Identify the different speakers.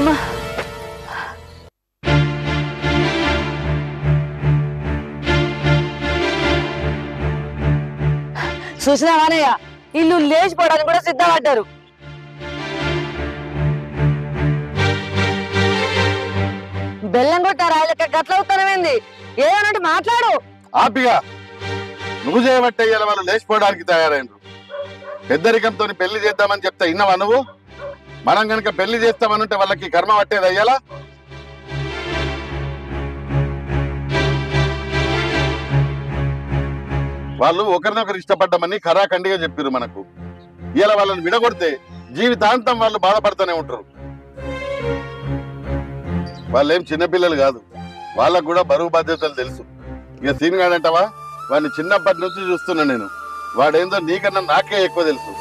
Speaker 1: అమ్మా చూసినావానయ్య ఇల్లు లేచిపోవడానికి కూడా సిద్ధపడ్డారు. బెల్లం కొట్టారా గట్ల ఉత్తరమైంది ఏదన్నట్టు మాట్లాడు.
Speaker 2: ఆపిగా నువ్వు చేయబట్టే వాళ్ళు లేచిపోవడానికి తయారైనరు. పెద్దరికంతో పెళ్లి చేద్దామని చెప్తా ఇన్నవా నువ్వు? మనం కనుక పెళ్లి చేస్తామనుంటే వాళ్ళకి కర్మ పట్టేది అయ్యాలా? వాళ్ళు ఒకరినొకరు ఇష్టపడ్డామని ఖరాఖండిగా చెప్పారు మనకు. ఇలా వాళ్ళని విడగొడితే జీవితాంతం వాళ్ళు బాధపడుతూనే ఉంటారు. వాళ్ళేం చిన్నపిల్లలు కాదు, వాళ్ళకు కూడా బరువు బాధ్యతలు తెలుసు. ఇక సీన్ గాడంటావా? వాడిని చిన్నప్పటి నుంచి చూస్తున్నా నేను. వాడేందో నీకన్నా నాకే ఎక్కువ తెలుసు.